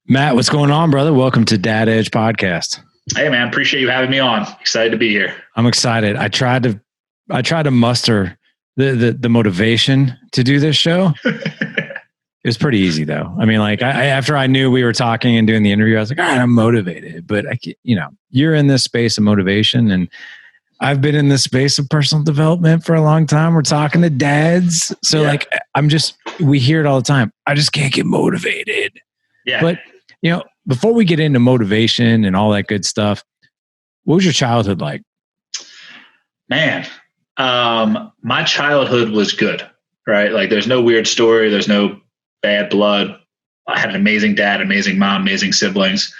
Matt, what's going on, brother? Welcome to Dad Edge Podcast. Hey, man, appreciate you having me on. Excited to be here. I'm excited. I tried to muster the motivation to do this show. It was pretty easy, though. I mean, like, after I knew we were talking and doing the interview, I was like, all right, I'm motivated. But you're in this space of motivation, and I've been in this space of personal development for a long time. We're talking to dads, so we hear it all the time. I just can't get motivated. Yeah, but before we get into motivation and all that good stuff, what was your childhood like? Man, my childhood was good, right? Like, there's no weird story. There's no bad blood. I had an amazing dad, amazing mom, amazing siblings.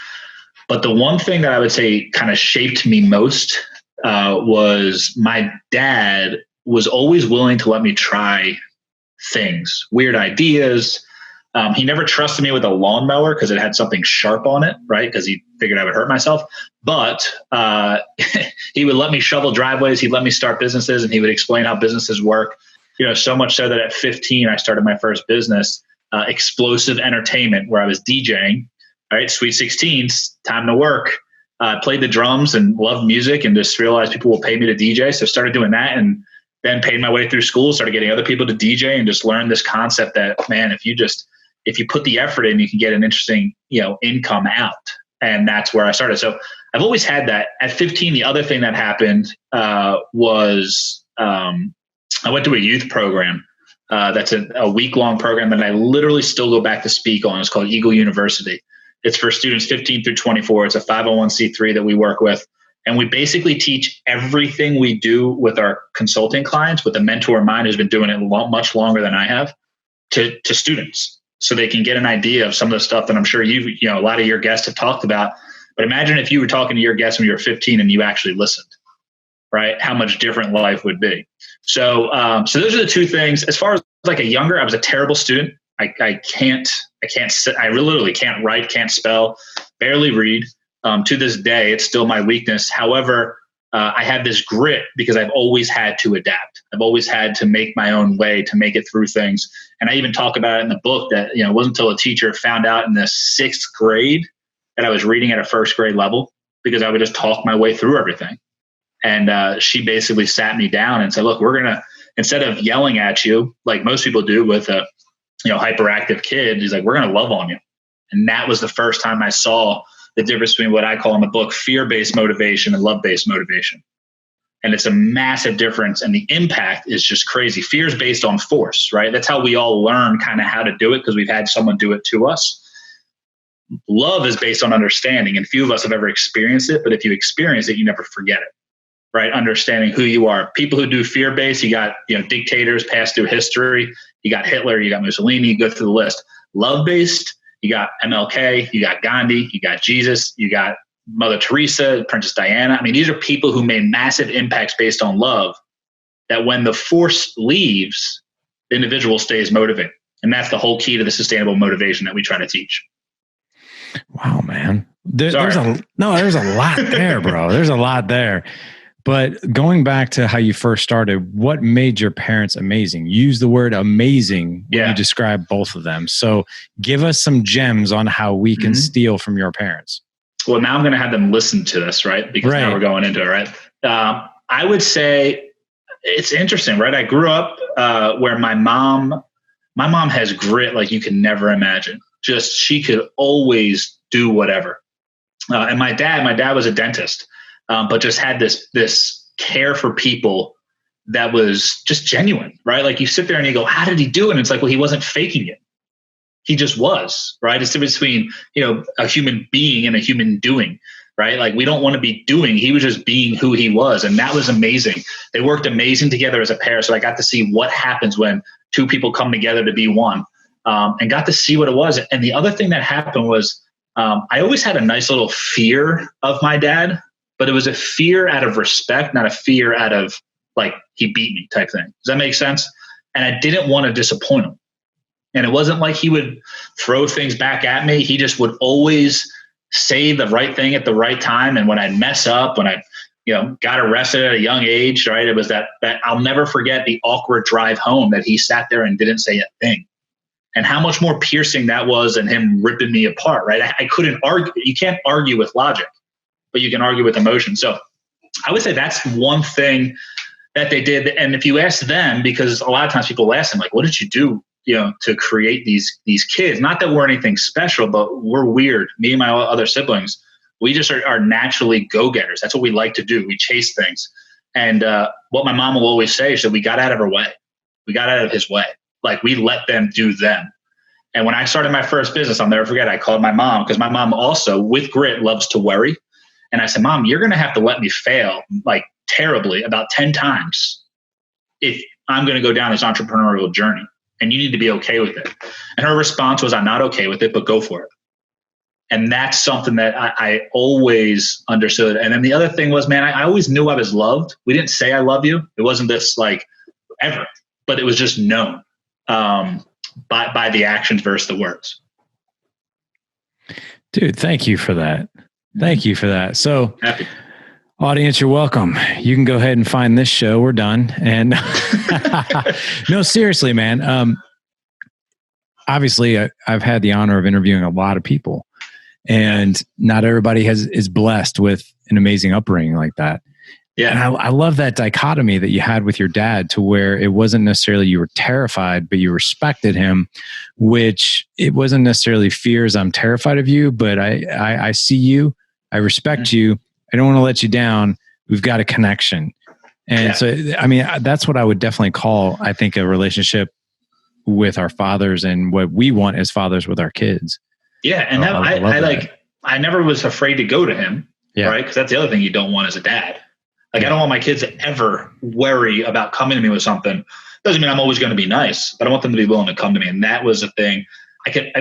But the one thing that I would say kind of shaped me most was my dad was always willing to let me try things, weird ideas. He never trusted me with a lawnmower because it had something sharp on it, right? Because he figured I would hurt myself. But he would let me shovel driveways. He'd let me start businesses, and he would explain how businesses work. So much so that at 15, I started my first business, Explosive Entertainment, where I was DJing. All right, Sweet 16s, time to work. Played the drums and loved music, and just realized people will pay me to DJ. So started doing that, and then paid my way through school, started getting other people to DJ, and just learned this concept that, man, if you put the effort in, you can get an interesting, income out. And that's where I started. So I've always had that. At 15, the other thing that happened was I went to a youth program. That's a week-long program that I literally still go back to speak on. It's called Eagle University. It's for students 15 through 24. It's a 501c3 that we work with. And we basically teach everything we do with our consulting clients, with a mentor of mine who's been doing it much longer than I have, to students, so they can get an idea of some of the stuff that I'm sure a lot of your guests have talked about. But imagine if you were talking to your guests when you were 15 and you actually listened, right? How much different life would be. So those are the two things. As far as like a younger, I was a terrible student. I literally can't write, can't spell, barely read. To this day, it's still my weakness. However, I have this grit because I've always had to adapt. I've always had to make my own way, to make it through things. And I even talk about it in the book that, it wasn't until a teacher found out in the 6th grade that I was reading at a 1st grade level, because I would just talk my way through everything. And she basically sat me down and said, look, we're going to, instead of yelling at you like most people do with a hyperactive kid, he's like, we're going to love on you. And that was the first time I saw the difference between what I call in the book fear-based motivation and love-based motivation. And it's a massive difference, and the impact is just crazy. Fear is based on force, right? That's how we all learn kind of how to do it, because we've had someone do it to us. Love is based on understanding, and few of us have ever experienced it, but if you experience it, you never forget it, right? Understanding who you are. People who do fear-based, you got dictators passed through history. You got Hitler, you got Mussolini, you go through the list. Love-based, you got MLK, you got Gandhi, you got Jesus, you got Mother Teresa, Princess Diana. I mean, these are people who made massive impacts based on love, that when the force leaves, the individual stays motivated. And that's the whole key to the sustainable motivation that we try to teach. Wow, man. There's a lot there, bro. There's a lot there. But going back to how you first started, what made your parents amazing? Use the word amazing when you describe both of them. So give us some gems on how we can steal from your parents. Well, now I'm going to have them listen to this, right? Because now we're going into it, right? I would say it's interesting, right? I grew up where my mom has grit like you can never imagine. Just, she could always do whatever. And my dad was a dentist. But just had this care for people that was just genuine, right? Like, you sit there and you go, how did he do it? And it's like, well, he wasn't faking it. He just was, right? It's the difference between, a human being and a human doing, right? Like, we don't want to be doing. He was just being who he was. And that was amazing. They worked amazing together as a pair. So I got to see what happens when two people come together to be one, and got to see what it was. And the other thing that happened was, I always had a nice little fear of my dad. But it was a fear out of respect, not a fear out of like, he beat me type thing. Does that make sense? And I didn't want to disappoint him. And it wasn't like he would throw things back at me. He just would always say the right thing at the right time. And when I'd mess up, when I got arrested at a young age, right? It was that I'll never forget the awkward drive home that he sat there and didn't say a thing. and how much more piercing that was than him ripping me apart, right? I couldn't argue. You can't argue with logic, but you can argue with emotion. So I would say that's one thing that they did. And if you ask them, because a lot of times people ask them, like, what did you do, to create these kids? Not that we're anything special, but we're weird. Me and my other siblings, we just are naturally go-getters. That's what we like to do. We chase things. And what my mom will always say is that we got out of her way. We got out of his way. Like, we let them do them. And when I started my first business, I'll never forget, I called my mom, because my mom also, with grit, loves to worry. And I said, Mom, you're going to have to let me fail like terribly about 10 times if I'm going to go down this entrepreneurial journey. And you need to be okay with it. And her response was, I'm not okay with it, but go for it. And that's something that I always understood. And then the other thing was, man, I always knew I was loved. We didn't say I love you. It wasn't this like ever, but it was just known by the actions versus the words. Dude, thank you for that. Thank you for that. So, happy. Audience, you're welcome. You can go ahead and find this show. We're done. And no, seriously, man. Obviously, I've had the honor of interviewing a lot of people, and not everybody is blessed with an amazing upbringing like that. Yeah. And I love that dichotomy that you had with your dad, to where it wasn't necessarily you were terrified, but you respected him, which it wasn't necessarily fears. I'm terrified of you, but I see you. I respect you. I don't want to let you down. We've got a connection. And so, I mean, that's what I would definitely call, I think, a relationship with our fathers, and what we want as fathers with our kids. Yeah. And I never was afraid to go to him. Yeah. Right. Because that's the other thing you don't want as a dad. Like, I don't want my kids to ever worry about coming to me with something. Doesn't mean I'm always going to be nice, but I want them to be willing to come to me. And that was the thing.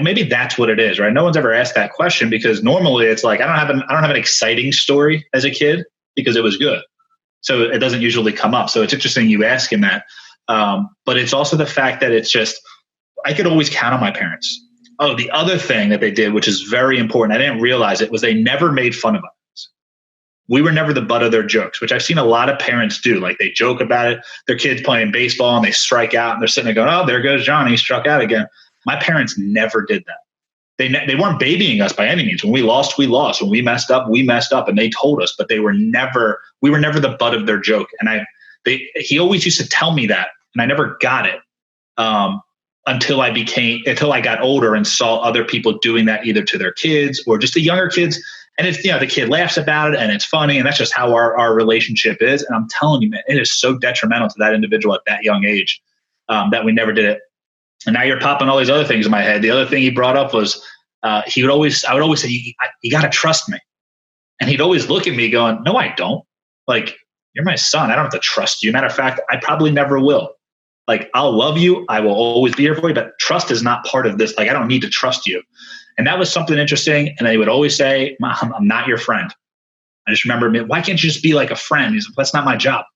Maybe that's what it is, right? No one's ever asked that question, because normally it's like, I don't have an exciting story as a kid because it was good. So it doesn't usually come up. So it's interesting you asking that. But it's also the fact that it's just, I could always count on my parents. Oh, the other thing that they did, which is very important, I didn't realize it, was they never made fun of us. We were never the butt of their jokes, which I've seen a lot of parents do. Like, they joke about it. Their kid's playing baseball and they strike out, and they're sitting there going, oh, there goes Johnny, he struck out again. My parents never did that. They weren't babying us by any means. When we lost, we lost. When we messed up, and they told us, but we were never the butt of their joke. And he always used to tell me that, and I never got it until I got older and saw other people doing that, either to their kids or just the younger kids. And it's, the kid laughs about it and it's funny, and that's just how our relationship is. And I'm telling you, man, it is so detrimental to that individual at that young age that we never did it. And now you're popping all these other things in my head. The other thing he brought up was I would always say, you got to trust me. And he'd always look at me going, no, I don't. Like, you're my son. I don't have to trust you. Matter of fact, I probably never will. Like, I'll love you. I will always be here for you, but trust is not part of this. Like, I don't need to trust you. And that was something interesting. And they would always say, Mom, I'm not your friend. I just remember, why can't you just be like a friend? He's like, that's not my job.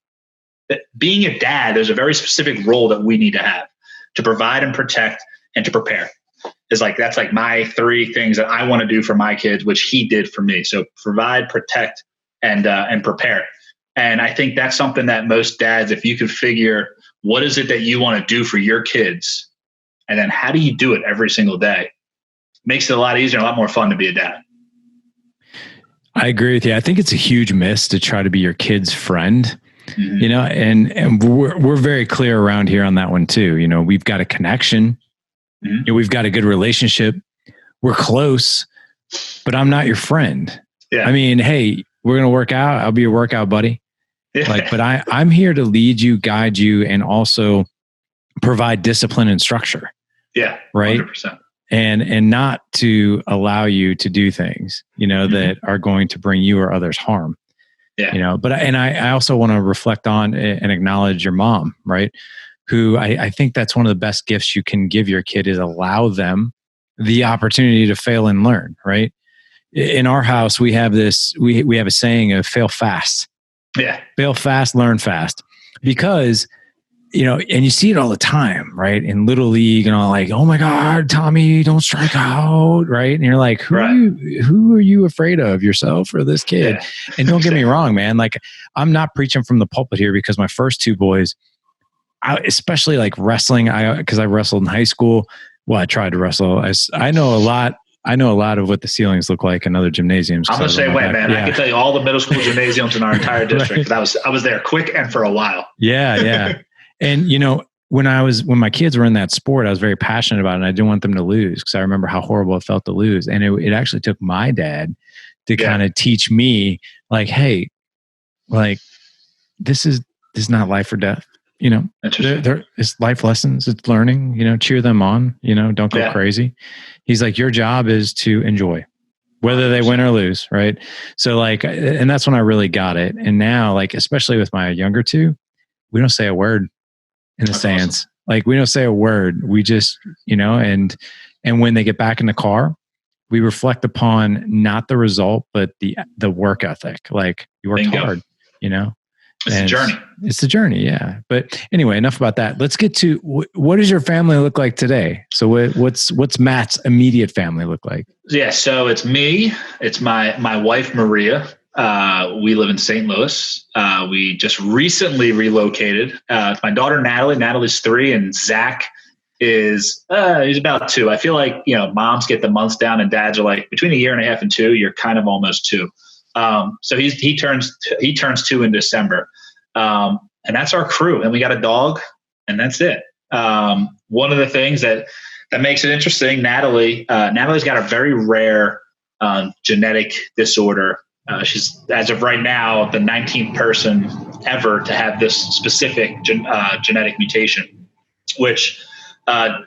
But being a dad, there's a very specific role that we need to have to provide and protect and to prepare. That's like my 3 things that I want to do for my kids, which he did for me. So provide, protect, and prepare. And I think that's something that most dads, if you could figure, what is it that you want to do for your kids? And then how do you do it every single day? Makes it a lot easier and a lot more fun to be a dad. I agree with you. I think it's a huge miss to try to be your kid's friend, and we're very clear around here on that one too. We've got a connection, we've got a good relationship. We're close, but I'm not your friend. Yeah. I mean, hey, we're going to work out. I'll be your workout buddy. Yeah. But I'm here to lead you, guide you, and also provide discipline and structure. Yeah. Right. 100%. And not to allow you to do things, that are going to bring you or others harm. Yeah. But I also want to reflect on and acknowledge your mom, right? Who I think that's one of the best gifts you can give your kid, is allow them the opportunity to fail and learn, right? In our house, we have this, we have a saying of fail fast. Yeah. Fail fast, learn fast. Because and you see it all the time, right? In Little League and all, like, oh my God, Tommy, don't strike out, right? And you're like, who are you afraid of, yourself or this kid? Yeah. And don't get me wrong, man. Like, I'm not preaching from the pulpit here, because my first 2 boys, especially like wrestling, because I wrestled in high school, Well, I tried to wrestle. I know a lot. I know a lot of what the ceilings look like in other gymnasiums. I'm the same way, man. Yeah. I can tell you all the middle school gymnasiums in our entire district. Right. I was there quick and for a while. Yeah. And when my kids were in that sport, I was very passionate about it, and I didn't want them to lose because I remember how horrible it felt to lose. And it actually took my dad to kind of teach me, like, hey, like this is not life or death. It's life lessons. It's learning. Cheer them on. Don't go crazy. He's like, your job is to enjoy, whether they win or lose, right? So like, and that's when I really got it. And now, like, especially with my younger two, we don't say a word in the stands. Awesome. Like, we don't say a word. We just, and when they get back in the car, we reflect upon not the result, but the work ethic. Like, you worked hard, It's a journey. It's the journey, yeah. But anyway, enough about that. Let's get to what does your family look like today? So what's Matt's immediate family look like? Yeah, so it's me. It's my wife, Maria. We live in St. Louis. We just recently relocated. My daughter, Natalie. Natalie's 3, and Zach is he's about 2. I feel like moms get the months down, and dads are like between 1.5 years and 2. You're kind of almost 2. So he turns 2 in December. And that's our crew. And we got a dog, and that's it. One of the things that makes it interesting, Natalie's got a very rare genetic disorder. She's, as of right now, the 19th person ever to have this specific genetic mutation, which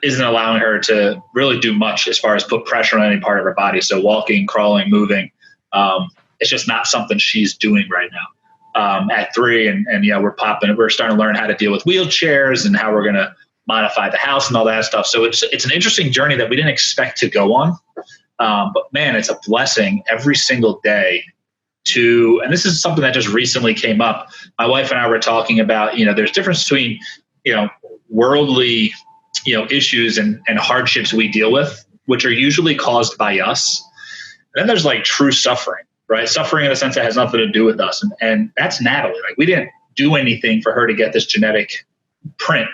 isn't allowing her to really do much as far as put pressure on any part of her body. So walking, crawling, moving, it's just not something she's doing right now. At 3, and we're starting to learn how to deal with wheelchairs and how we're going to modify the house and all that stuff. So it's an interesting journey that we didn't expect to go on. But man, it's a blessing every single day and this is something that just recently came up. My wife and I were talking about, there's difference between, worldly, issues and hardships we deal with, which are usually caused by us. And then there's like true suffering. Right? Suffering in a sense that has nothing to do with us. And that's Natalie. Like, we didn't do anything for her to get this genetic print.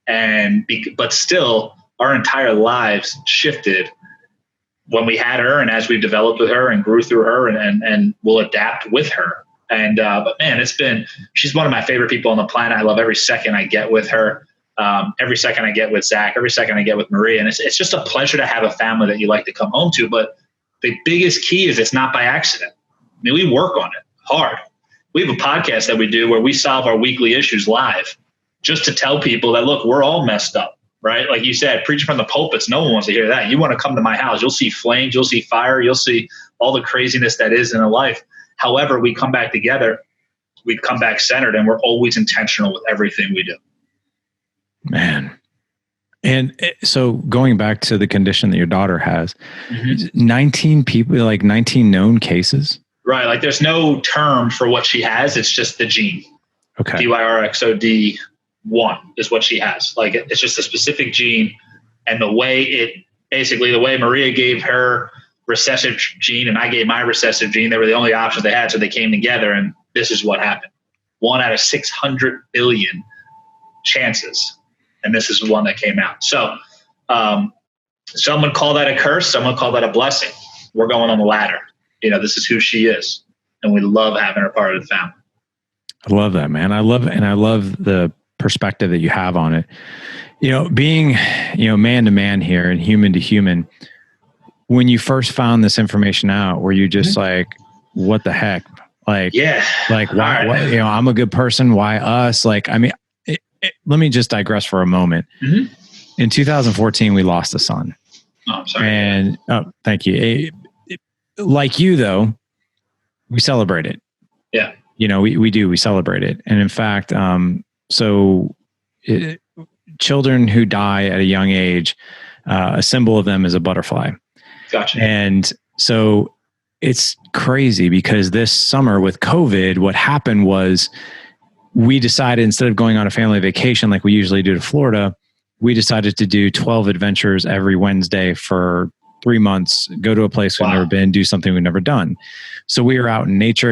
But still, our entire lives shifted when we had her, and as we've developed with her and grew through her, and we'll adapt with her. But man, she's one of my favorite people on the planet. I love every second I get with her. Every second I get with Zach, every second I get with Maria. And it's just a pleasure to have a family that you like to come home to. But the biggest key is it's not by accident. I mean, we work on it hard. We have a podcast that we do where we solve our weekly issues live, just to tell people that, look, we're all messed up, right? Like you said, preaching from the pulpits, no one wants to hear that. You want to come to my house, you'll see flames, you'll see fire, you'll see all the craziness that is in a life. However, we come back together, we come back centered, and we're always intentional with everything we do. Man. And so going back to the condition that your daughter has, 19 people, like 19 known cases? Right. Like, there's no term for what she has. It's just the gene. Okay. DYRXOD1 is what she has. Like, it's just a specific gene. And the way Maria gave her recessive gene and I gave my recessive gene, they were the only options they had. So they came together, and this is what happened. 1 out of 600 billion chances. And this is the one that came out. So someone call that a curse. Someone call that a blessing. We're going on the ladder. This is who she is. And we love having her part of the family. I love that, man. I love the perspective that you have on it. Being, man to man here and human to human, when you first found this information out, were you just like, what the heck? Like, like why, I'm a good person. Why us? Like, I mean, let me just digress for a moment. In 2014, we lost a son. Oh, I'm sorry. And thank you. Like you, though, we celebrate it. Yeah. We do. We celebrate it. And in fact, children who die at a young age, a symbol of them is a butterfly. Gotcha. And so it's crazy because this summer with COVID, what happened was we decided, instead of going on a family vacation like we usually do to Florida, we decided to do 12 adventures every Wednesday for 3 months, go to a place we've never been, do something we've never done. So we were out in nature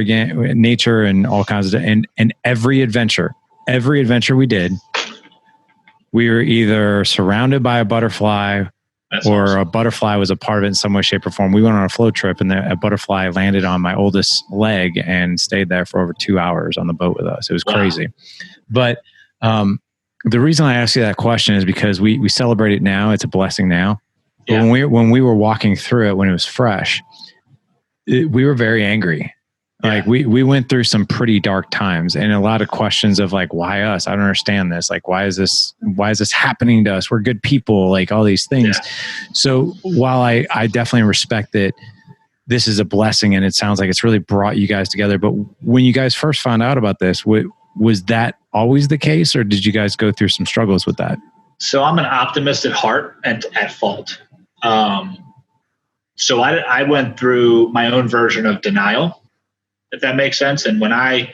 and all kinds of, and every adventure we did, we were either surrounded by a butterfly or awesome. a butterfly was a part of it in some way, shape, or form. We went on a float trip, and a butterfly landed on my oldest leg and stayed there for over 2 hours on the boat with us. It was crazy. But the reason I ask you that question is because we celebrate it now. It's a blessing now. But when we were walking through it, when it was fresh, we were very angry. Like we went through some pretty dark times, and a lot of questions of like, why us? I don't understand this. Like, why is this happening to us? We're good people, like all these things. Yeah. So while I definitely respect that this is a blessing and it sounds like it's really brought you guys together, but when you guys first found out about this, was that always the case, or did you guys go through some struggles with that? So I'm an optimist at heart and at fault. So I went through my own version of denial, if that makes sense. And what I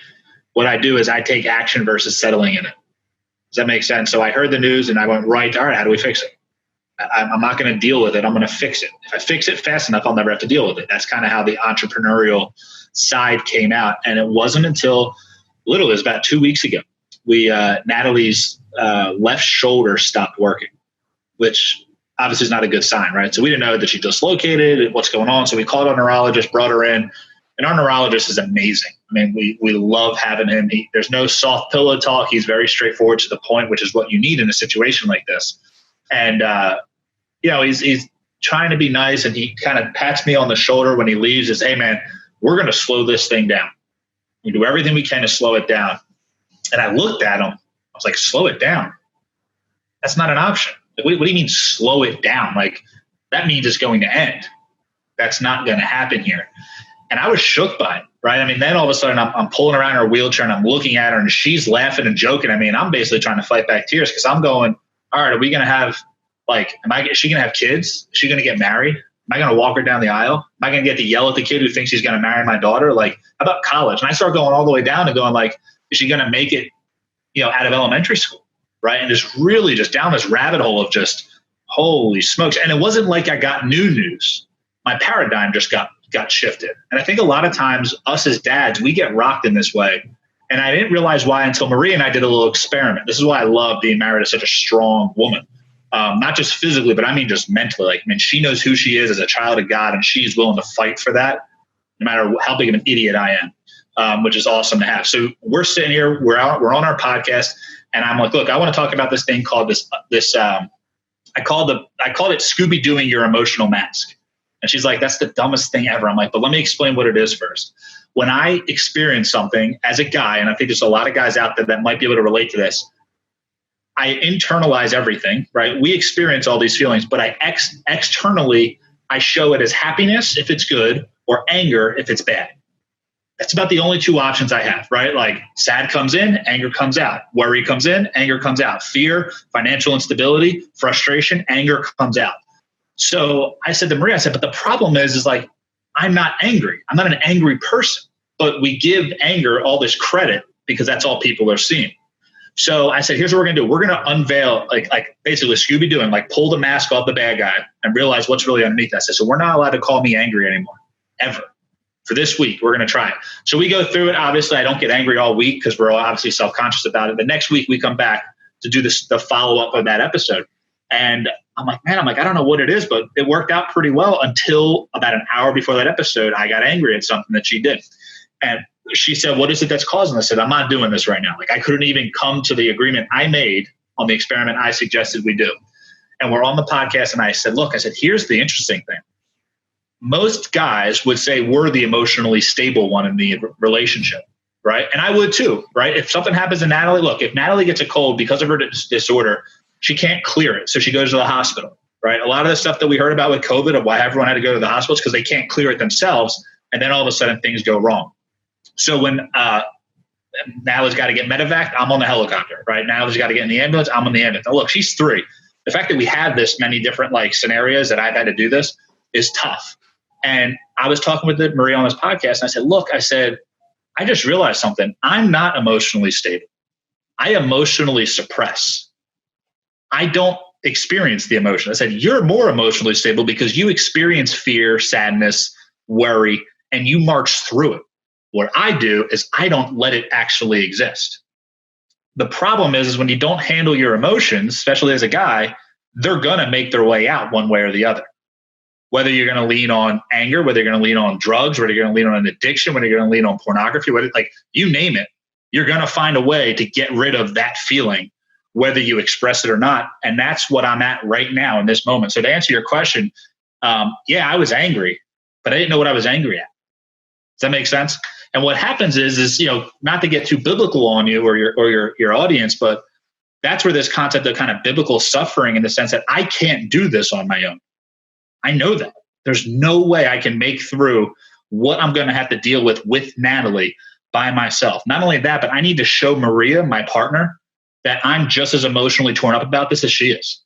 do is I take action versus settling in it. Does that make sense? So I heard the news and I went, right, all right, how do we fix it? I'm not going to deal with it. I'm going to fix it. If I fix it fast enough, I'll never have to deal with it. That's kind of how the entrepreneurial side came out. And it wasn't until literally it was about 2 weeks ago, Natalie's left shoulder stopped working, which obviously is not a good sign, right? So we didn't know that she dislocated, what's going on. So we called our neurologist, brought her in. And our neurologist is amazing. I mean, we love having him. There's no soft pillow talk. He's very straightforward to the point, which is what you need in a situation like this. And, he's trying to be nice, and he kind of pats me on the shoulder when he leaves, says, hey, man, we're going to slow this thing down. We do everything we can to slow it down. And I looked at him. I was like, slow it down? That's not an option. Like, what do you mean slow it down? Like, that means it's going to end. That's not going to happen here. And I was shook by it, right? I mean, then all of a sudden I'm pulling around her wheelchair and I'm looking at her and she's laughing and joking at me. And I'm basically trying to fight back tears because I'm going, all right, are we going to have is she going to have kids? Is she going to get married? Am I going to walk her down the aisle? Am I going to get to yell at the kid who thinks he's going to marry my daughter? Like, how about college? And I start going all the way down and going like, is she going to make it, out of elementary school? Right. And just really just down this rabbit hole of just, holy smokes. And it wasn't like I got new news. My paradigm just got shifted. And I think a lot of times us as dads, we get rocked in this way. And I didn't realize why until Maria and I did a little experiment. This is why I love being married to such a strong woman. Not just physically, but I mean just mentally. Like, I mean, she knows who she is as a child of God, and she's willing to fight for that, no matter how big of an idiot I am, which is awesome to have. So we're sitting here, we're on our podcast, and I'm like, look, I want to talk about this thing called I called it Scooby-Dooing your emotional mask. And she's like, that's the dumbest thing ever. I'm like, but let me explain what it is first. When I experience something as a guy, and I think there's a lot of guys out there that might be able to relate to this, I internalize everything, right? We experience all these feelings, but externally, I show it as happiness if it's good or anger if it's bad. That's about the only two options I have, right? Like, sad comes in, anger comes out. Worry comes in, anger comes out. Fear, financial instability, frustration, anger comes out. So I said to Maria, but the problem is like, I'm not angry. I'm not an angry person, but we give anger all this credit because that's all people are seeing. So I said, here's what we're going to do. We're going to unveil, like basically Scooby-Dooing, like pull the mask off the bad guy and realize what's really underneath that. I said, so we're not allowed to call me angry anymore, ever. For this week, we're going to try it. So we go through it. Obviously, I don't get angry all week because we're all obviously self-conscious about it. The next week, we come back to do the follow-up of that episode. And I'm like, I don't know what it is, but it worked out pretty well until about an hour before that episode, I got angry at something that she did. And she said, what is it that's causing this? I said, I'm not doing this right now. Like, I couldn't even come to the agreement I made on the experiment I suggested we do. And we're on the podcast, and I said, here's the interesting thing. Most guys would say we're the emotionally stable one in the relationship, right? And I would too, right? If something happens to Natalie, look, if Natalie gets a cold because of her disorder, she can't clear it. So she goes to the hospital, right? A lot of the stuff that we heard about with COVID of why everyone had to go to the hospital is because they can't clear it themselves. And then all of a sudden things go wrong. So when Natalie's got to get medevac, I'm on the helicopter, right? Natalie's got to get in the ambulance, I'm on the ambulance. Now, look, she's 3. The fact that we have this many different scenarios that I've had to do this is tough. And I was talking with Maria on this podcast, and I said, I just realized something. I'm not emotionally stable. I emotionally suppress. I don't experience the emotion. I said, you're more emotionally stable because you experience fear, sadness, worry, and you march through it. What I do is I don't let it actually exist. The problem is when you don't handle your emotions, especially as a guy, they're going to make their way out one way or the other. Whether you're going to lean on anger, whether you're going to lean on drugs, whether you're going to lean on an addiction, whether you're going to lean on pornography, whether, like, you name it, you're going to find a way to get rid of that feeling, whether you express it or not. And that's what I'm at right now in this moment. So to answer your question, yeah, I was angry, but I didn't know what I was angry at. Does that make sense? And what happens is, not to get too biblical on you or your audience, but that's where this concept of kind of biblical suffering, in the sense that I can't do this on my own. I know that there's no way I can make through what I'm going to have to deal with Natalie by myself. Not only that, but I need to show Maria, my partner, that I'm just as emotionally torn up about this as she is.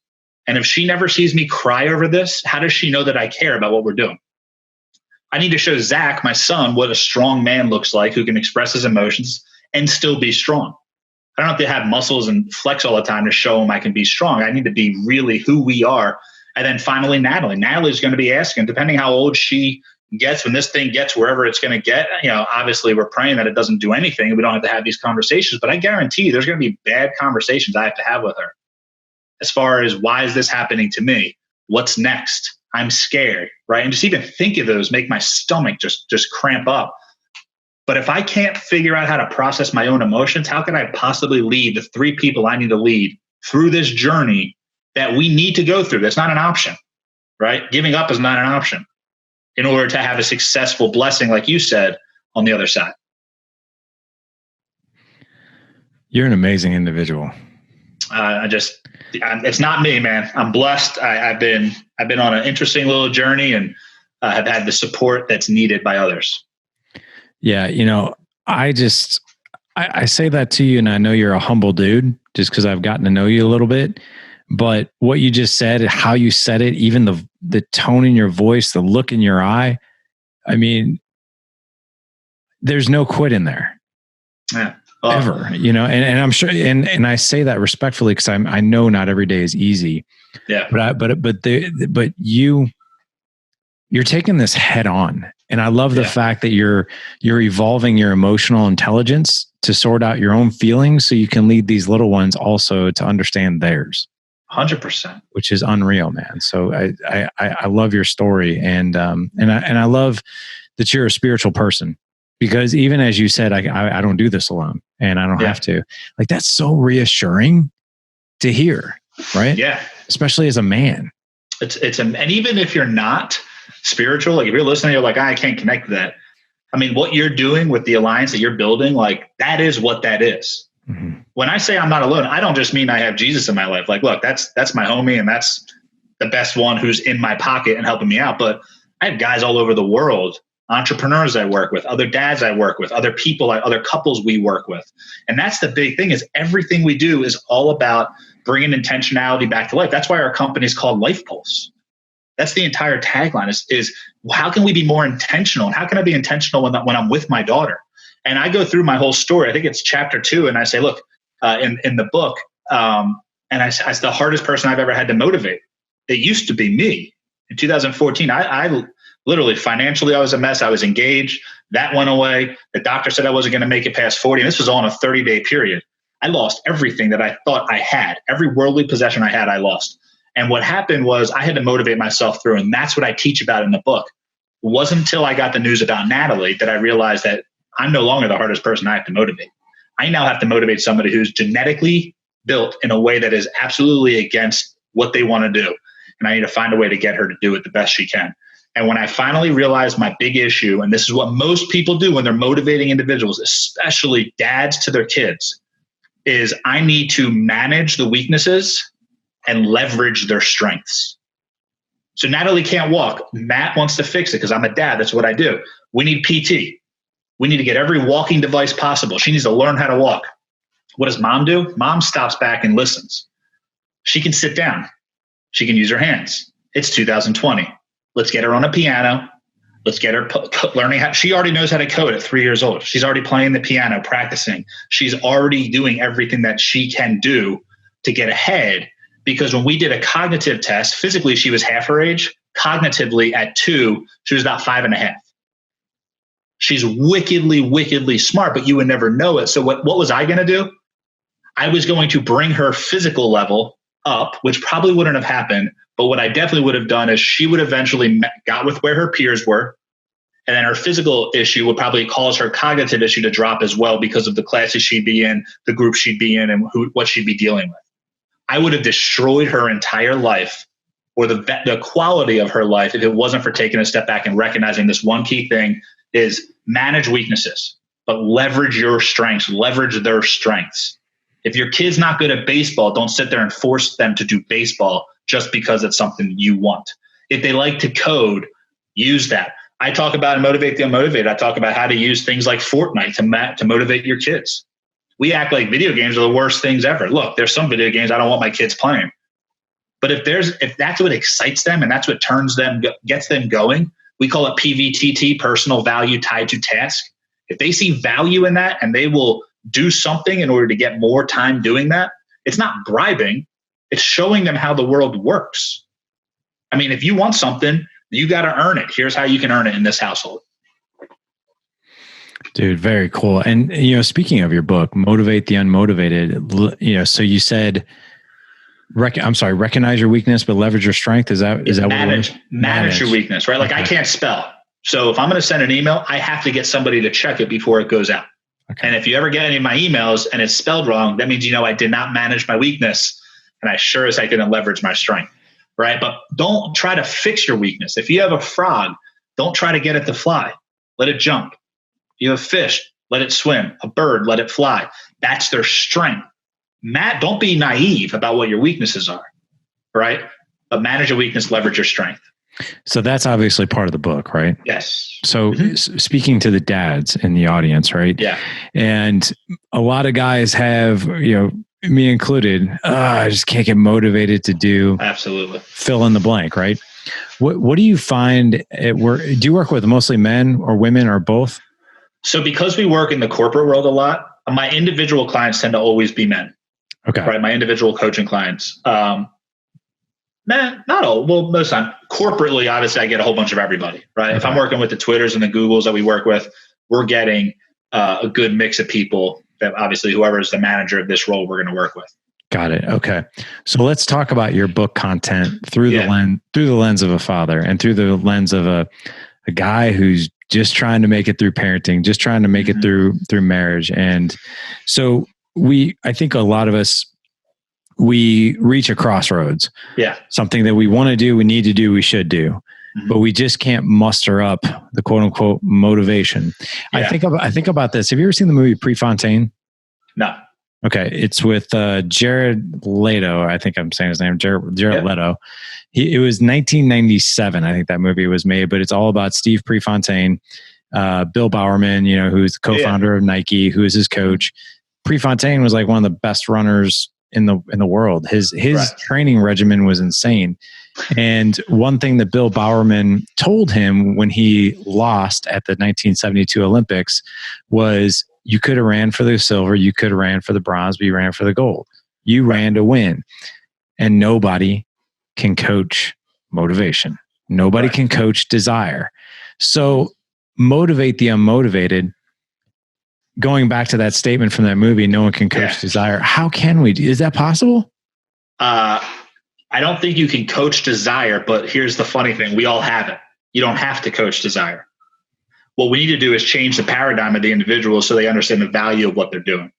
And if she never sees me cry over this, how does she know that I care about what we're doing? I need to show Zach, my son, what a strong man looks like, who can express his emotions and still be strong. I don't have to have muscles and flex all the time to show him I can be strong. I need to be really who we are. And then finally, Natalie. Natalie's going to be asking, depending how old she gets, when this thing gets wherever it's going to get, obviously we're praying that it doesn't do anything and we don't have to have these conversations, but I guarantee you there's going to be bad conversations I have to have with her. As far as, why is this happening to me? What's next? I'm scared, right? And just even think of those make my stomach just cramp up. But if I can't figure out how to process my own emotions, how can I possibly lead the 3 people I need to lead through this journey that we need to go through? That's not an option, right? Giving up is not an option in order to have a successful blessing, like you said, on the other side. You're an amazing individual. It's not me, man. I'm blessed. I've been on an interesting little journey, and have had the support that's needed by others. Yeah. I say that to you, and I know you're a humble dude just because I've gotten to know you a little bit, but what you just said, how you said it, even the tone in your voice, the look in your eye, I mean, there's no quit in there. Yeah. Ever, and I'm sure, and I say that respectfully because I know not every day is easy. Yeah. But you're taking this head on, and I love the fact that you're evolving your emotional intelligence to sort out your own feelings, so you can lead these little ones also to understand theirs. 100%, which is unreal, man. So I love your story, and I love that you're a spiritual person. Because even as you said, I don't do this alone, and I don't have to. Like, that's so reassuring to hear, right? Yeah. Especially as a man. And even if you're not spiritual, like if you're listening, you're like, I can't connect to that. I mean, what you're doing with the alliance that you're building, like, that is what that is. Mm-hmm. When I say I'm not alone, I don't just mean I have Jesus in my life. Like, look, that's my homie, and that's the best one who's in my pocket and helping me out. But I have guys all over the world, entrepreneurs I work with, other dads I work with, other people, other couples we work with. And that's the big thing, is everything we do is all about bringing intentionality back to life. That's why our company is called Life Pulse. That's the entire tagline is how can we be more intentional? And how can I be intentional when I'm with my daughter? And I go through my whole story. I think it's chapter 2. And I say, look, in the book, and I the hardest person I've ever had to motivate. It used to be me. In 2014, I literally, financially, I was a mess. I was engaged. That went away. The doctor said I wasn't going to make it past 40. And this was all in a 30-day period. I lost everything that I thought I had. Every worldly possession I had, I lost. And what happened was I had to motivate myself through. And that's what I teach about in the book. It wasn't until I got the news about Natalie that I realized that I'm no longer the hardest person I have to motivate. I now have to motivate somebody who's genetically built in a way that is absolutely against what they want to do. And I need to find a way to get her to do it the best she can. And when I finally realized my big issue, and this is what most people do when they're motivating individuals, especially dads to their kids, is I need to manage the weaknesses and leverage their strengths. So Natalie can't walk. Matt wants to fix it because I'm a dad. That's what I do. We need PT. We need to get every walking device possible. She needs to learn how to walk. What does mom do? Mom stops back and listens. She can sit down. She can use her hands. It's 2020. Let's get her on a piano. Let's get her learning how. She already knows how to code at 3 years old. She's already playing the piano, practicing. She's already doing everything that she can do to get ahead. Because when we did a cognitive test, physically she was half her age. Cognitively at 2, she was about 5.5. She's wickedly, wickedly smart, but you would never know it. So what was I going to do? I was going to bring her physical level up, which probably wouldn't have happened. But what I definitely would have done is she would eventually got with where her peers were. And then her physical issue would probably cause her cognitive issue to drop as well because of the classes she'd be in, the group she'd be in, and what she'd be dealing with. I would have destroyed her entire life, or the quality of her life, if it wasn't for taking a step back and recognizing this one key thing is manage weaknesses, but leverage your strengths, leverage their strengths. If your kid's not good at baseball, don't sit there and force them to do baseball just because it's something you want. If they like to code, use that. I talk about in Motivate the Unmotivated, I talk about how to use things like Fortnite to motivate your kids. We act like video games are the worst things ever. Look, there's some video games I don't want my kids playing. But if that's what excites them and that's what gets them going, we call it PVTT, personal value tied to task. If they see value in that and they will do something in order to get more time doing that, it's not bribing, it's showing them how the world works. I mean, if you want something, you got to earn it. Here's how you can earn it in this household. Dude, very cool. And, speaking of your book, Motivate the Unmotivated, so you said, recognize your weakness, but leverage your strength. Is that manage your weakness, right? Like, okay. I can't spell. So if I'm going to send an email, I have to get somebody to check it before it goes out. Okay. And if you ever get any of my emails and it's spelled wrong, that means, I did not manage my weakness, and I sure as heck didn't leverage my strength. Right? But don't try to fix your weakness. If you have a frog, don't try to get it to fly. Let it jump. You have a fish, let it swim. A bird, let it fly. That's their strength. Don't be naive about what your weaknesses are, right? But manage your weakness, leverage your strength. So that's obviously part of the book, right? Yes. So speaking to the dads in the audience, right? Yeah. And a lot of guys have, me included, I just can't get motivated to do absolutely fill in the blank, right? What do you find at work? Do you work with mostly men or women or both? So because we work in the corporate world a lot, my individual clients tend to always be men. Okay. Right. My individual coaching clients. Not all. Well, most of the time. Corporately, obviously, I get a whole bunch of everybody. Right. Okay. If I'm working with the Twitters and the Googles that we work with, we're getting a good mix of people. That obviously, whoever is the manager of this role, we're going to work with. Got it. Okay. So let's talk about your book content through the lens of a father and through the lens of a guy who's just trying to make it through parenting, just trying to make it through marriage. And so I think a lot of us, we reach a crossroads. Yeah. Something that we want to do, we need to do, we should do. But we just can't muster up the quote unquote motivation. Yeah. I think about this. Have you ever seen the movie Prefontaine? No. Okay. It's with Jared Leto. I think I'm saying his name, Jared Leto. It was 1997. I think that movie was made, but it's all about Steve Prefontaine, Bill Bowerman, who's the co-founder of Nike, who is his coach. Prefontaine was like one of the best runners in the world. His training regimen was insane. And one thing that Bill Bowerman told him when he lost at the 1972 Olympics was, you could have ran for the silver, you could have ran for the bronze, but you ran for the gold. You ran to win. And nobody can coach motivation. Nobody can coach desire. So Motivate the Unmotivated, going back to that statement from that movie, no one can coach desire. How can we? Is that possible? I don't think you can coach desire, but here's the funny thing. We all have it. You don't have to coach desire. What we need to do is change the paradigm of the individual so they understand the value of what they're doing.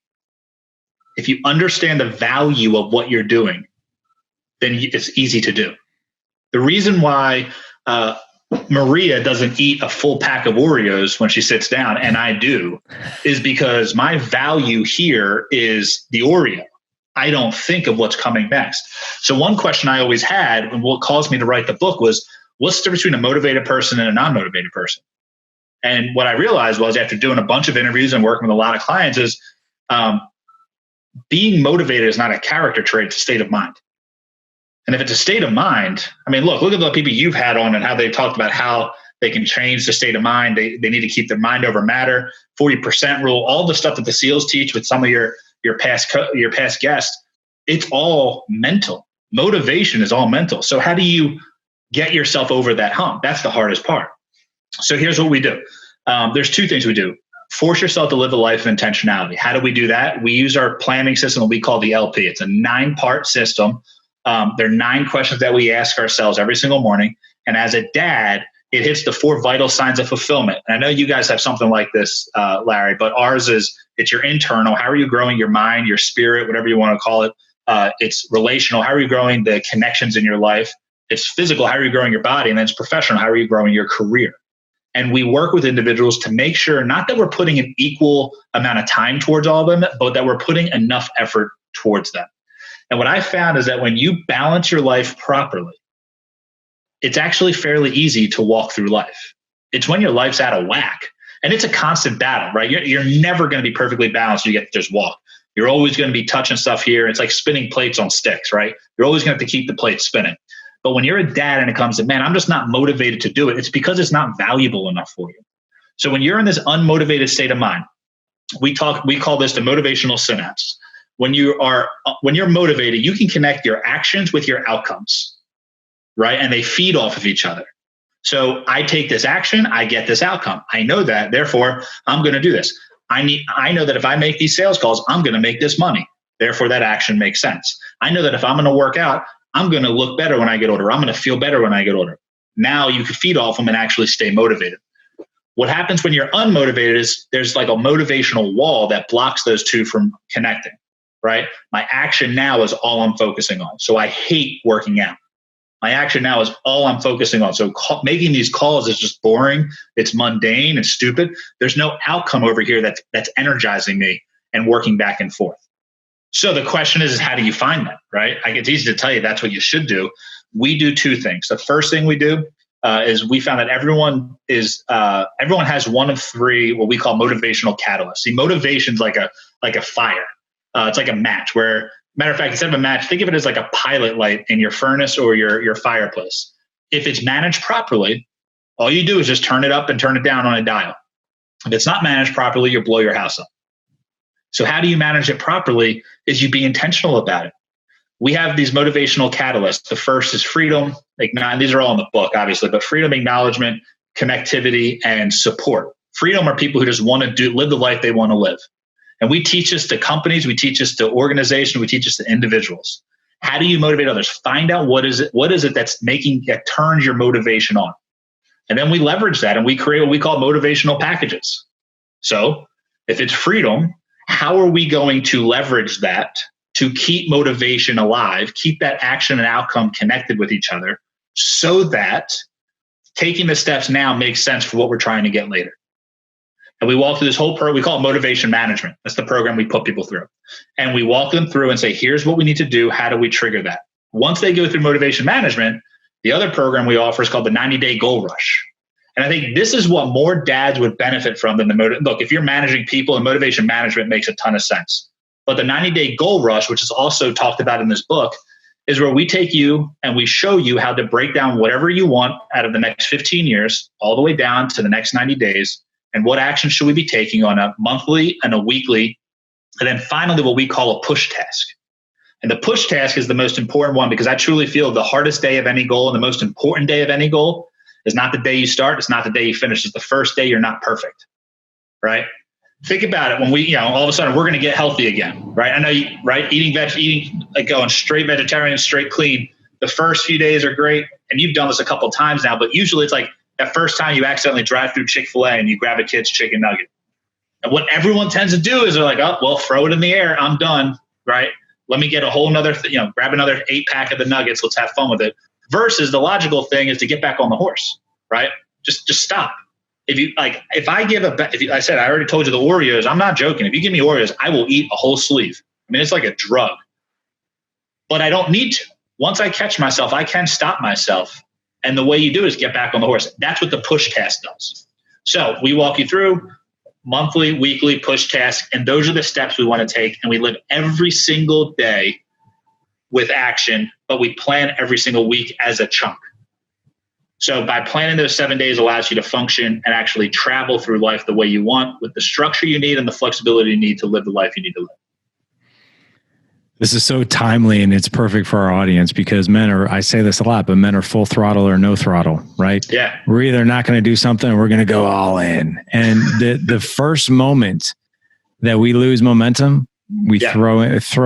If you understand the value of what you're doing, then it's easy to do. The reason why Maria doesn't eat a full pack of Oreos when she sits down, and I do, is because my value here is the Oreo. I don't think of what's coming next. So one question I always had, and what caused me to write the book, was, what's the difference between a motivated person and a non-motivated person? And what I realized was, after doing a bunch of interviews and working with a lot of clients, is being motivated is not a character trait, it's a state of mind. And if it's a state of mind, I mean, look at the people you've had on and how they talked about how they can change the state of mind. They need to keep their mind over matter, 40% rule, all the stuff that the SEALs teach with some of your past guests. It's all mental. Motivation is all mental. So how do you get yourself over that hump? That's the hardest part. So here's what we do. There's two things we do. Force yourself to live a life of intentionality. How do we do that? We use our planning system that we call the LP. It's a 9-part system There are 9 questions that we ask ourselves every single morning. And as a dad, it hits the 4 vital signs of fulfillment. And I know you guys have something like this, Larry, but ours is, it's your internal. How are you growing your mind, your spirit, whatever you want to call it? It's relational. How are you growing the connections in your life? It's physical. How are you growing your body? And then it's professional. How are you growing your career? And we work with individuals to make sure, not that we're putting an equal amount of time towards all of them, but that we're putting enough effort towards them. And what I found is that when you balance your life properly, it's actually fairly easy to walk through life. It's when your life's out of whack. And it's a constant battle, right? You're never going to be perfectly balanced. You get to just walk. You're always going to be touching stuff here. It's like spinning plates on sticks, right? You're always going to have to keep the plate spinning. But when you're a dad and it comes to, man, I'm just not motivated to do it, it's because it's not valuable enough for you. So when you're in this unmotivated state of mind, we call this the motivational synapse. When you're motivated, you can connect your actions with your outcomes, right? And they feed off of each other. So I take this action, I get this outcome. I know that, therefore, I'm going to do this. I know that if I make these sales calls, I'm going to make this money. Therefore, that action makes sense. I know that if I'm going to work out, I'm going to look better when I get older. I'm going to feel better when I get older. Now you can feed off them and actually stay motivated. What happens when you're unmotivated is there's like a motivational wall that blocks those two from connecting, right? My action now is all I'm focusing on. So I hate working out. My action now is all I'm focusing on. So making these calls is just boring. It's mundane. It's stupid. There's no outcome over here that's energizing me and working back and forth. So the question is how do you find that, right? It's easy to tell you that's what you should do. We do 2 things. The first thing we do is we found that everyone has one of 3 what we call motivational catalysts. See, motivation's like a fire. It's like a match where, matter of fact, instead of a match, think of it as like a pilot light in your furnace or your fireplace. If it's managed properly, all you do is just turn it up and turn it down on a dial. If it's not managed properly, you'll blow your house up. So how do you manage it properly is you be intentional about it. We have these motivational catalysts. The first is freedom. These are all in the book, obviously, but freedom, acknowledgement, connectivity, and support. Freedom are people who just want to live the life they want to live. And we teach this to companies, we teach this to organizations, we teach this to individuals. How do you motivate others? Find out what is it that turns your motivation on. And then we leverage that and we create what we call motivational packages. So if it's freedom, how are we going to leverage that to keep motivation alive, keep that action and outcome connected with each other so that taking the steps now makes sense for what we're trying to get later? And we walk through this whole program. We call it motivation management. That's the program we put people through. And we walk them through and say, here's what we need to do. How do we trigger that? Once they go through motivation management, the other program we offer is called the 90-day goal rush. And I think this is what more dads would benefit from than look, if you're managing people, and motivation management makes a ton of sense. But the 90-day goal rush, which is also talked about in this book, is where we take you and we show you how to break down whatever you want out of the next 15 years, all the way down to the next 90 days. And what action should we be taking on a monthly and a weekly? And then finally, what we call a push task. And the push task is the most important one because I truly feel the hardest day of any goal and the most important day of any goal is not the day you start. It's not the day you finish. It's the first day you're not perfect, right? Think about it. When we, all of a sudden we're going to get healthy again, right? I know, right? Eating like going straight vegetarian, straight clean. The first few days are great. And you've done this a couple of times now, but usually it's like that first time you accidentally drive through Chick-fil-A and you grab a kid's chicken nugget. And what everyone tends to do is they're like, oh, well, throw it in the air. I'm done, right? Let me get a whole nother, grab another 8-pack of the nuggets. Let's have fun with it. Versus the logical thing is to get back on the horse, right? Just stop. If I said, I already told you the Oreos, I'm not joking. If you give me Oreos, I will eat a whole sleeve. I mean, it's like a drug, but I don't need to. Once I catch myself, I can stop myself. And the way you do is get back on the horse. That's what the push task does. So we walk you through monthly, weekly push task. And those are the steps we want to take. And we live every single day with action, but we plan every single week as a chunk. So by planning those 7 days allows you to function and actually travel through life the way you want with the structure you need and the flexibility you need to live the life you need to live. This is so timely and it's perfect for our audience because I say this a lot, but men are full throttle or no throttle, right? Yeah. We're either not going to do something or we're going to go all in. And the first moment that we lose momentum throw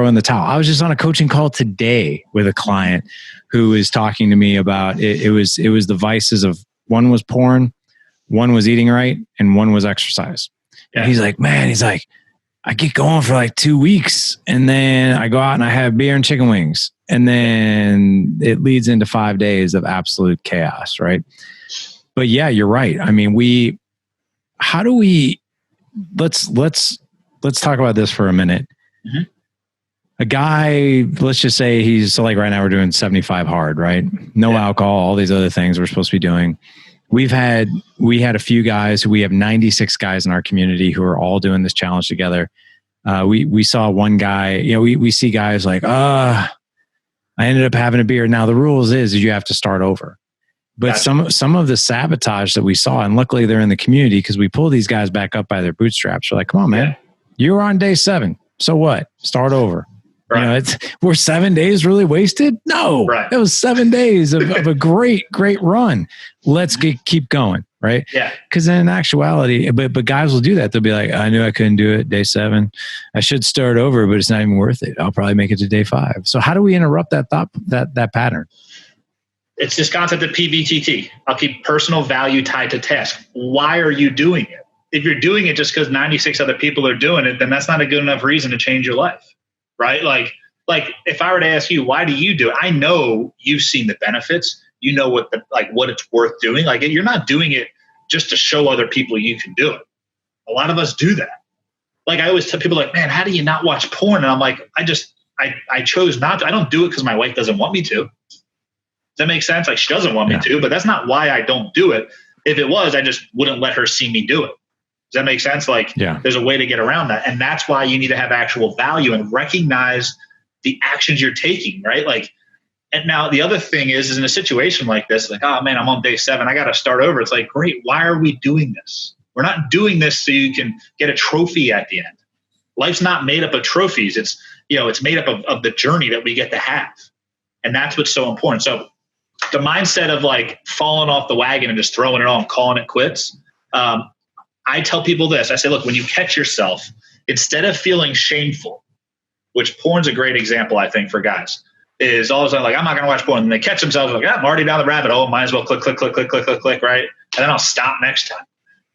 in the towel. I was just on a coaching call today with a client who was talking to me about it. It was the vices of, one was porn, one was eating right, and one was exercise. Yeah. And he's like, man, I get going for like 2 weeks, and then I go out and I have beer and chicken wings, and then it leads into 5 days of absolute chaos, right? But yeah, you're right. I mean, let's talk about this for a minute. Mm-hmm. A guy, let's just say he's, so like right now we're doing 75 hard, right? No alcohol, all these other things we're supposed to be doing. We had a few guys. We have 96 guys in our community who are all doing this challenge together. We saw one guy, we see guys like, I ended up having a beer. Now the rules is you have to start over. But gotcha. some of the sabotage that we saw, and luckily they're in the community because we pull these guys back up by their bootstraps. We're like, come on, man, you were on day 7. So what? Start over. Right. Were 7 days really wasted? No, right. It was 7 days of a great run. Let's keep going. Right. Yeah. Because then in actuality, but guys will do that. They'll be like, I knew I couldn't do it day 7. I should start over, but it's not even worth it. I'll probably make it to day 5. So how do we interrupt that thought, that pattern? It's this concept of PVTT. I'll keep personal value tied to task. Why are you doing it? If you're doing it just because 96 other people are doing it, then that's not a good enough reason to change your life, right? Like if I were to ask you, why do you do it? I know you've seen the benefits. You know what it's worth doing. Like, you're not doing it just to show other people you can do it. A lot of us do that. Like, I always tell people, like, man, how do you not watch porn? And I'm like, I chose not to. I don't do it because my wife doesn't want me to. Does that make sense? Like, she doesn't want me to, but that's not why I don't do it. If it was, I just wouldn't let her see me do it. Does that make sense? Like, there's a way to get around that. And that's why you need to have actual value and recognize the actions you're taking, right? Like, and now the other thing is in a situation like this, like, oh man, I'm on day 7. I got to start over. It's like, great. Why are we doing this? We're not doing this so you can get a trophy at the end. Life's not made up of trophies. It's made up of the journey that we get to have. And that's what's so important. So the mindset of like falling off the wagon and just throwing it on, calling it quits. I tell people this. I say, look, when you catch yourself, instead of feeling shameful, which porn's a great example, I think, for guys, is all of a sudden like, I'm not going to watch porn. And they catch themselves like, I'm already down the rabbit hole. Might as well click, right? And then I'll stop next time.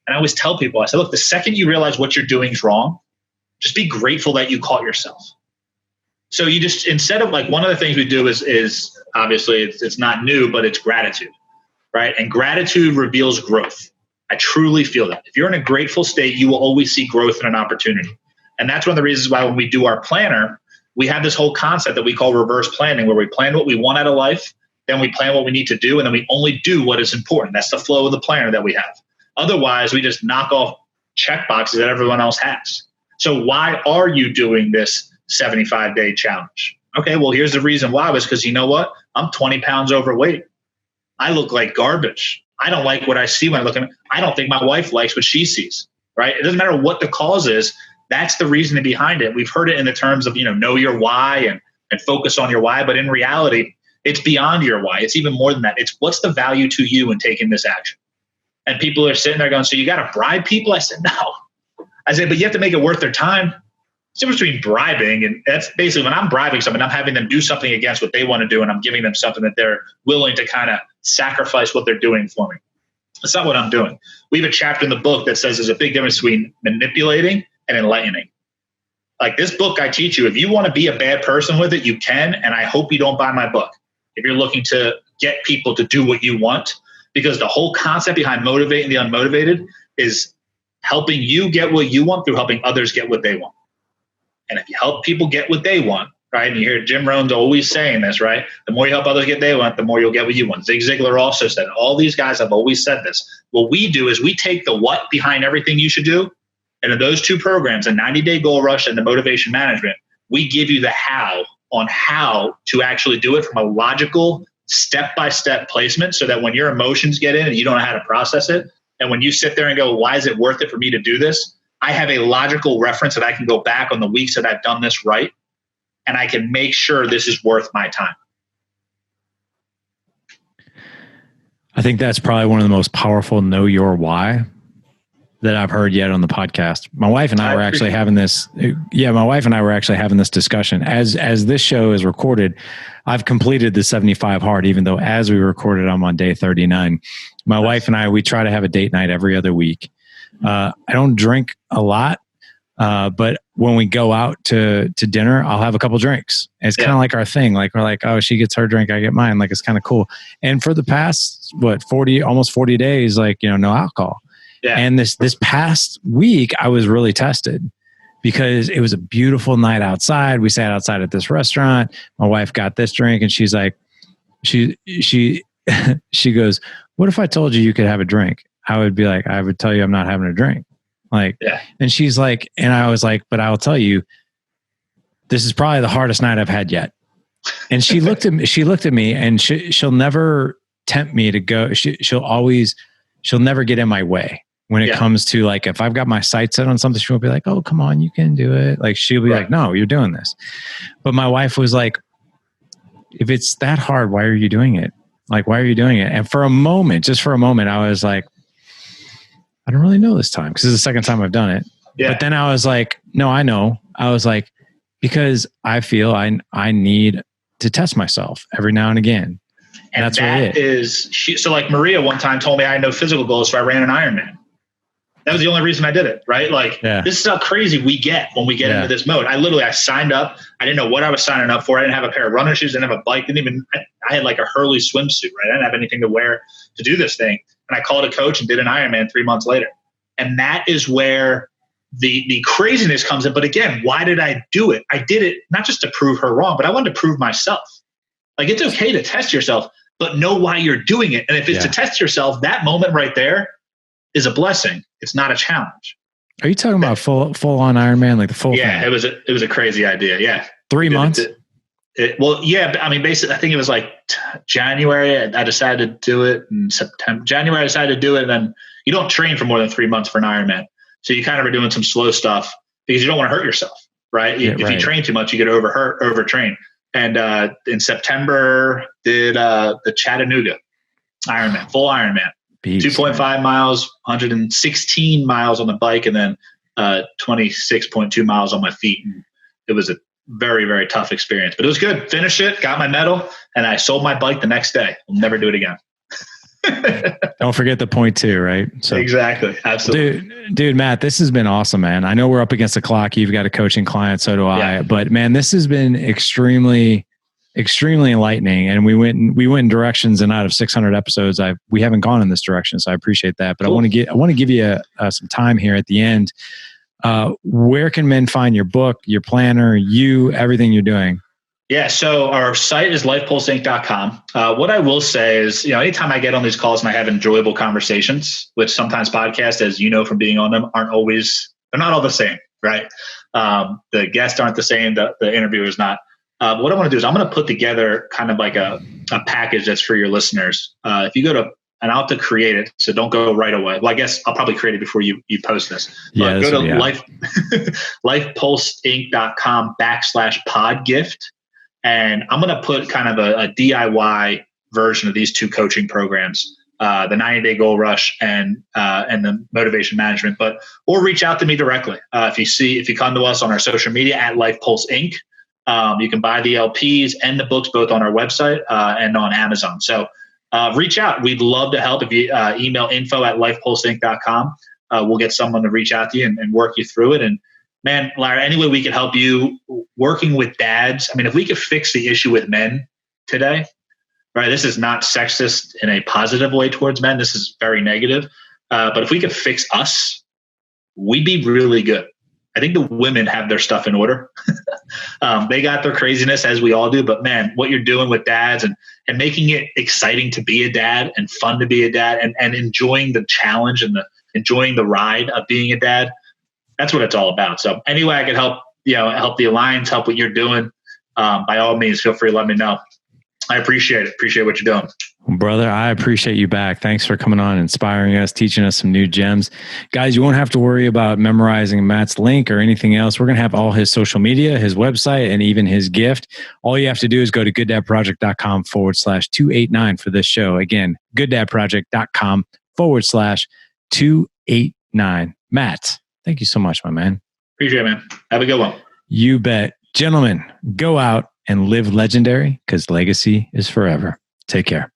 And I always tell people, I say, look, the second you realize what you're doing is wrong, just be grateful that you caught yourself. So you just, instead of like, one of the things we do is obviously it's not new, but it's gratitude, right? And gratitude reveals growth. I truly feel that. If you're in a grateful state, you will always see growth and an opportunity. And that's one of the reasons why when we do our planner, we have this whole concept that we call reverse planning, where we plan what we want out of life, then we plan what we need to do, and then we only do what is important. That's the flow of the planner that we have. Otherwise, we just knock off check boxes that everyone else has. So why are you doing this 75-day challenge? Okay, well, here's the reason why. Was because, you know what? I'm 20 pounds overweight. I look like garbage. I don't like what I see when I look at it. I don't think my wife likes what she sees, right? It doesn't matter what the cause is. That's the reasoning behind it. We've heard it in the terms of, know your why and focus on your why. But in reality, it's beyond your why. It's even more than that. It's what's the value to you in taking this action? And people are sitting there going, so you got to bribe people? I said, no. I said, but you have to make it worth their time. It's difference between bribing, and that's basically when I'm bribing someone, I'm having them do something against what they want to do, and I'm giving them something that they're willing to kind of sacrifice what they're doing for me. That's not what I'm doing. We have a chapter in the book that says there's a big difference between manipulating and enlightening. Like this book I teach you, if you want to be a bad person with it, you can, and I hope you don't buy my book if you're looking to get people to do what you want, because the whole concept behind motivating the unmotivated is helping you get what you want through helping others get what they want. And if you help people get what they want, right? And you hear Jim Rohn's always saying this, right? The more you help others get what they want, the more you'll get what you want. Zig Ziglar also said, all these guys have always said this. What we do is we take the what behind everything you should do. And in those two programs, the 90-day goal rush and the motivation management, we give you the how on how to actually do it from a logical step-by-step placement, so that when your emotions get in and you don't know how to process it, and when you sit there and go, why is it worth it for me to do this? I have a logical reference that I can go back on the weeks that I've done this right, and I can make sure this is worth my time. I think that's probably one of the most powerful know your why that I've heard yet on the podcast. My wife and I were actually having this. Yeah, my wife and I were actually having this discussion. As this show is recorded, I've completed the 75 hard, even though as we recorded, I'm on day 39. My wife and I, we try to have a date night every other week. I don't drink a lot, but when we go out to dinner, I'll have a couple drinks. And it's kind of like our thing. Like we're like, oh, she gets her drink, I get mine. Like it's kind of cool. And for the past, almost 40 days, like, no alcohol. Yeah. And this past week, I was really tested because it was a beautiful night outside. We sat outside at this restaurant. My wife got this drink, and she's like, she goes, "What if I told you could have a drink?" I would be like, "I would tell you I'm not having a drink." Like, and she's like, and I was like, "But I'll tell you, this is probably the hardest night I've had yet." And she looked at me. She looked at me, and she'll never tempt me to go. She'll never get in my way. When it comes to like, if I've got my sights set on something, she won't be like, "Oh, come on, you can do it." Like she'll be like, "No, you're doing this." But my wife was like, "If it's that hard, why are you doing it? Like, why are you doing it?" And for a moment, I was like, I don't really know this time because it's the second time I've done it. Yeah. But then I was like, no, I know. I was like, because I feel I need to test myself every now and again. And that's what it is. So like Maria one time told me I had no physical goals, so I ran an Ironman. That was the only reason I did it, right? Like, this is how crazy we get when we get into this mode. I signed up. I didn't know what I was signing up for. I didn't have a pair of running shoes. I didn't have a bike. I had like a Hurley swimsuit, right? I didn't have anything to wear to do this thing. And I called a coach and did an Ironman 3 months later. And that is where the craziness comes in. But again, why did I do it? I did it not just to prove her wrong, but I wanted to prove myself. Like, it's okay to test yourself, but know why you're doing it. And if it's to test yourself, that moment right there is a blessing. It's not a challenge. Are you talking about full on Ironman, like the full thing? It was a crazy idea. Yeah. 3 months. I mean, basically, I think it was like January. I decided to do it in September. January, I decided to do it. And then you don't train for more than 3 months for an Ironman. So you kind of are doing some slow stuff because you don't want to hurt yourself, right? If you train too much, you get overtrain. And in September, did the Chattanooga Ironman, full Ironman. 2.5 miles, 116 miles on the bike, and then 26.2 miles on my feet. And it was a very, very tough experience, but it was good. Finished it, got my medal, and I sold my bike the next day. I'll never do it again. Don't forget the point too, right? So exactly. Absolutely. Dude, Matt, this has been awesome, man. I know we're up against the clock. You've got a coaching client, so do I. But man, this has been extremely enlightening, and we went in directions, and out of 600 episodes, we haven't gone in this direction, so I appreciate that. But cool. I want to give you some time here at the end. Where can men find your book, your planner, everything you're doing? Yeah, so our site is lifepulseinc.com. What I will say is, anytime I get on these calls and I have enjoyable conversations, which sometimes podcasts, as you know from being on them, they're not all the same, right? The guests aren't the same, the interviewer is not. What I want to do is I'm going to put together kind of like a package that's for your listeners. If you go to, and I'll have to create it, so don't go right away. Well, I guess I'll probably create it before you post this. But go to lifepulseinc.com/podgift. And I'm going to put kind of a DIY version of these two coaching programs, the 90-day goal rush and the motivation management, or reach out to me directly. If you come to us on our social media at Life Pulse Inc., you can buy the LPs and the books both on our website and on Amazon. So reach out. We'd love to help. If you email info@lifepulseinc.com, we'll get someone to reach out to you and work you through it. And man, Larry, any way we could help you working with dads. I mean, if we could fix the issue with men today, right? This is not sexist in a positive way towards men. This is very negative. But if we could fix us, we'd be really good. I think the women have their stuff in order. They got their craziness, as we all do. But man, what you're doing with dads and making it exciting to be a dad and fun to be a dad and enjoying the challenge and enjoying the ride of being a dad, that's what it's all about. So any way I could help, help the Alliance, help what you're doing, by all means, feel free to let me know. I appreciate it. Appreciate what you're doing. Brother, I appreciate you back. Thanks for coming on, inspiring us, teaching us some new gems. Guys, you won't have to worry about memorizing Matt's link or anything else. We're going to have all his social media, his website, and even his gift. All you have to do is go to gooddadproject.com/289 for this show. Again, gooddadproject.com/289. Matt, thank you so much, my man. Appreciate it, man. Have a good one. You bet. Gentlemen, go out and live legendary because legacy is forever. Take care.